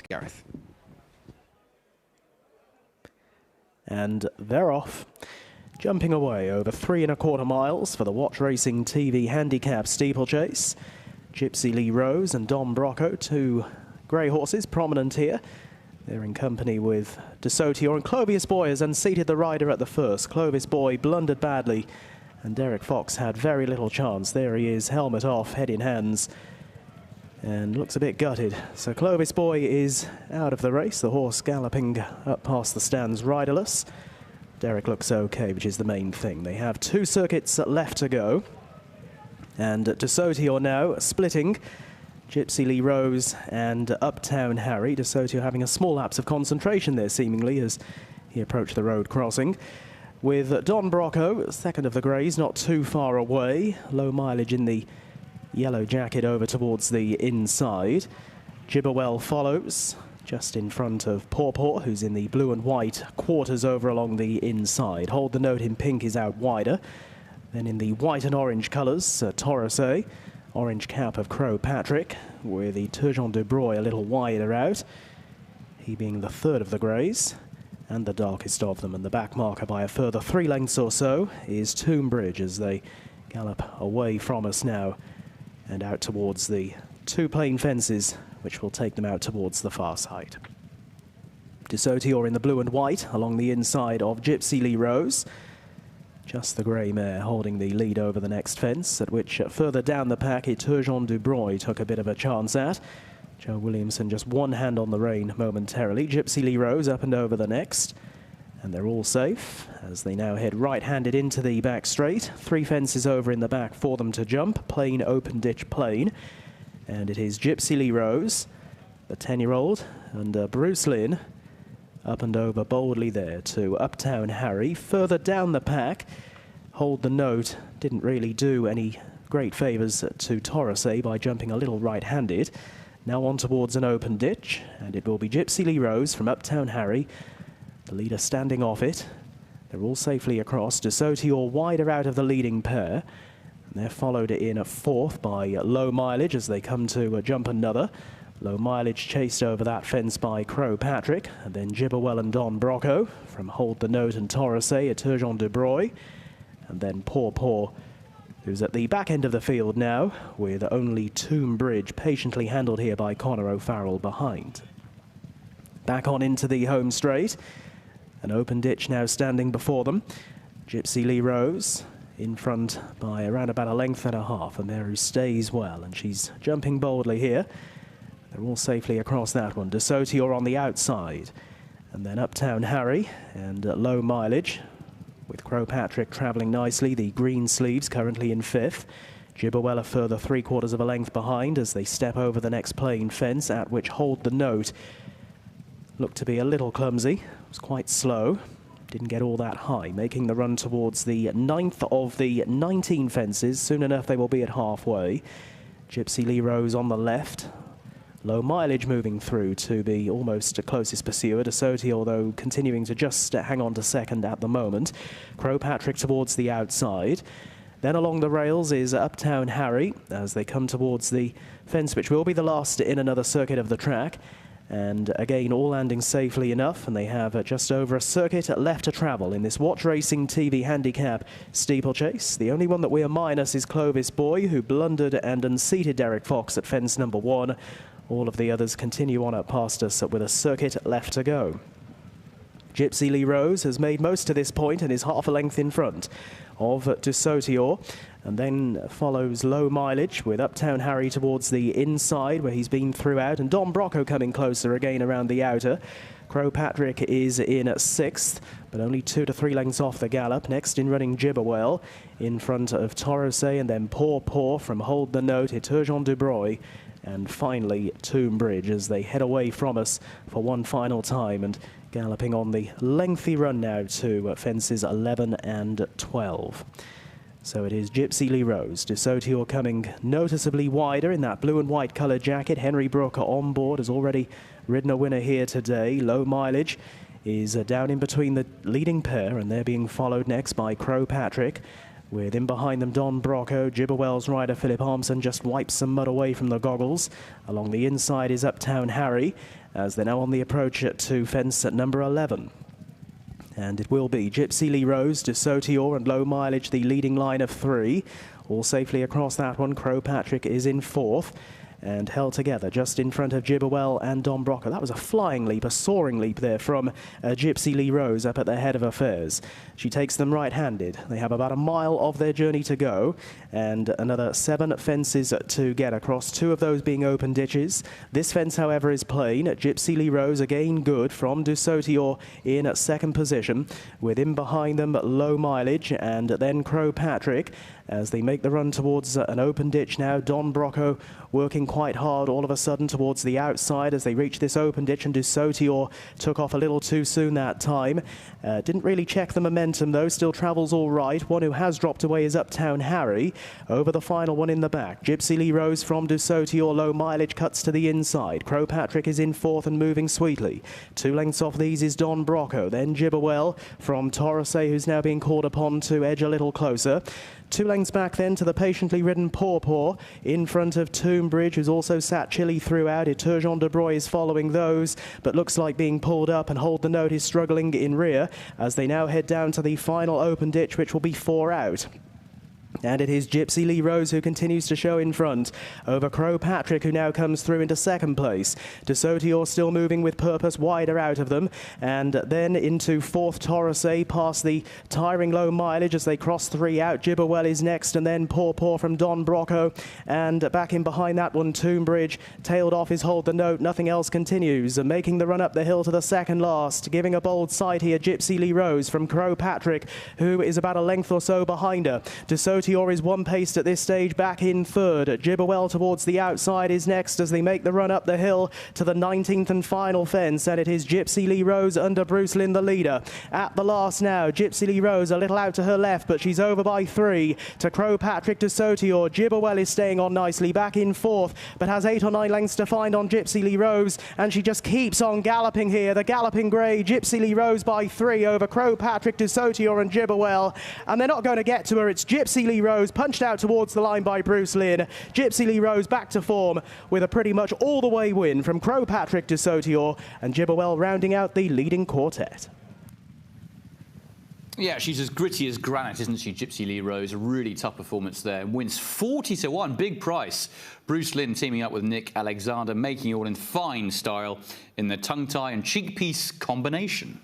Gareth. And they're off, jumping away over 3¼ miles for the Watch Racing TV Handicap Steeplechase. Gypsy Lee Rose and Don Brocco, two grey horses prominent here. They're in company with De Sauteur, and Clovis Boy has unseated the rider at the first. Clovis Boy blundered badly, and Derek Fox had very little chance. There he is, helmet off, head in hands, and looks a bit gutted. So Clovis Boy is out of the race, the horse galloping up past the stands riderless. Derek looks okay, which is the main thing. They have 2 circuits left to go, and De Sauteur now splitting Gypsy Lee Rose and Uptown Harry. De Sauteur having a small lapse of concentration there, seemingly, as he approached the road crossing. With Don Brocco, second of the greys, not too far away. Low mileage in the yellow jacket over towards the inside. Gibberwell follows, just in front of Paw Paw, who's in the blue and white quarters over along the inside. Hold the Note in pink is out wider. Then in the white and orange colours, Torosay. Orange cap of Crow Patrick, with the Turgeon du Broy a little wider out, he being the third of the greys and the darkest of them. And the back marker by a further 3 lengths or so is Tombridge, as they gallop away from us now and out towards the 2 plain fences, which will take them out towards the far side. De Sauteur in the blue and white along the inside of Gypsy Lee Rose. Just the grey mare holding the lead over the next fence, at which further down the pack, Turgeon du Broy took a bit of a chance at. Joe Williamson just one hand on the rein momentarily. Gypsy Lee Rose up and over the next. And they're all safe as they now head right-handed into the back straight. 3 fences over in the back for them to jump. Plain, open ditch, plain. And it is Gypsy Lee Rose, the 10-year-old, and Bruce Lynn up and over boldly there to Uptown Harry. Further down the pack, Hold the Note didn't really do any great favours to Torosay by jumping a little right-handed. Now on towards an open ditch, and it will be Gypsy Lee Rose from Uptown Harry, the leader standing off it. They're all safely across. De Sauteur wider out of the leading pair. And they're followed in at 4th by Low Mileage as they come to jump another. Low Mileage chased over that fence by Crow Patrick, and then Gibberwell and Don Brocco from Hold the Note and Torosay at Turgeon du Broy, and then Paw Paw, who's at the back end of the field now, with only Tombridge patiently handled here by Conor O'Farrell behind. Back on into the home straight, an open ditch now standing before them. Gypsy Lee Rose in front by around about 1.5 lengths, and there who stays well, and she's jumping boldly here. They're all safely across that one. De Sauteur on the outside. And then Uptown Harry and Low Mileage, with Crow Patrick travelling nicely. The green sleeves currently in 5th. Gibberwell a further 3/4 length behind as they step over the next plain fence, at which Hold the Note looked to be a little clumsy. It was quite slow. Didn't get all that high, making the run towards the 9th of the 19 fences. Soon enough they will be at halfway. Gypsy Lee Rose on the left. Low Mileage moving through to be almost closest pursuer. De Sauteur, although continuing to just hang on to second at the moment. Crow Patrick towards the outside. Then along the rails is Uptown Harry as they come towards the fence, which will be the last in another circuit of the track. And again, all landing safely enough, and they have just over a circuit left to travel in this Watch Racing TV Handicap Steeplechase. The only one that we are minus is Clovis Boy, who blundered and unseated Derek Fox at fence number 1. All of the others continue on up past us with a circuit left to go. Gypsy Lee Rose has made most to this point and is half a length in front of De Sauteur, and then follows Low Mileage with Uptown Harry towards the inside where he's been throughout, and Don Brocco coming closer again around the outer. Crow Patrick is in at 6th, but only 2 to 3 lengths off the gallop. Next in running Gibberwell in front of Torosay, and then Paw Paw from Hold the Note, Turgeon du Broy, and finally Tombridge as they head away from us for one final time, and galloping on the lengthy run now to fences 11 and 12. So it is Gypsy Lee Rose. De Sauteur coming noticeably wider in that blue and white coloured jacket. Henry Brooker on board, has already ridden a winner here today. Low Mileage is down in between the leading pair, and they're being followed next by Crow Patrick, With in behind them Don Brocco, Gibberwell's rider Philip Armson just wipes some mud away from the goggles. Along the inside is Uptown Harry, as they're now on the approach to fence at number 11. And it will be Gypsy Lee Rose, De Sauteur and Low Mileage, the leading line of 3. All safely across that one. Crow Patrick is in 4th. And held together just in front of Gibberwell and Don Brocco. That was a flying leap, a soaring leap there from Gypsy Lee Rose up at the head of affairs. She takes them right-handed. They have about a mile of their journey to go and another 7 fences to get across, 2 of those being open ditches. This fence, however, is plain. Gypsy Lee Rose again good from De Sauteur in 2nd position. With in behind them Low Mileage and then Crow Patrick as they make the run towards an open ditch now. Don Brocco working quite hard all of a sudden towards the outside as they reach this open ditch, and De Sauteur took off a little too soon that time. Didn't really check the momentum though, still travels all right. One who has dropped away is Uptown Harry over the final one in the back. Gypsy Lee Rose from De Sauteur, Low Mileage cuts to the inside. Crow Patrick is in 4th and moving sweetly. 2 lengths off these is Don Brocco, then Gibberwell from Torosay, who's now being called upon to edge a little closer. 2 lengths back then to the patiently ridden Paw Paw in front of Tombridge, who's also sat chilly throughout. Eturgeon de Broye is following those, but looks like being pulled up, and Hold the Note is struggling in rear as they now head down to the final open ditch, which will be 4 out. And it is Gypsy Lee Rose who continues to show in front over Crow Patrick, who now comes through into 2nd place. De Sauteur still moving with purpose, wider out of them. And then into 4th Torosay, past the tiring Low Mileage as they cross 3 out. Gibberwell is next, and then Paw Paw from Don Brocco. And back in behind that one, Tombridge. Tailed off is Hold the Note. Nothing else continues. Making the run up the hill to the 2nd last. Giving a bold sight here, Gypsy Lee Rose from Crow Patrick, who is about a length or so behind her. De Sauteur is 1 pace at this stage, back in 3rd. Gibberwell towards the outside is next as they make the run up the hill to the 19th and final fence, and it is Gypsy Lee Rose under Bruce Lynn, the leader. At the last now, Gypsy Lee Rose a little out to her left, but she's over by 3 to Crow Patrick, De Sauteur. Gibberwell is staying on nicely, back in 4th, but has 8 or 9 lengths to find on Gypsy Lee Rose, and she just keeps on galloping here. The galloping grey, Gypsy Lee Rose by 3 over Crow Patrick, De Sauteur and Gibberwell, and they're not going to get to her. It's Gypsy Lee Rose punched out towards the line by Bruce Lynn. Gypsy Lee Rose back to form with a pretty much all the way win from Crow Patrick, De Sauteur and Gibberwell rounding out the leading quartet. Yeah, she's as gritty as granite, isn't she, Gypsy Lee Rose? A really tough performance there. Wins 40-1, big price. Bruce Lynn teaming up with Nick Alexander, making it all in fine style in the tongue tie and cheek piece combination.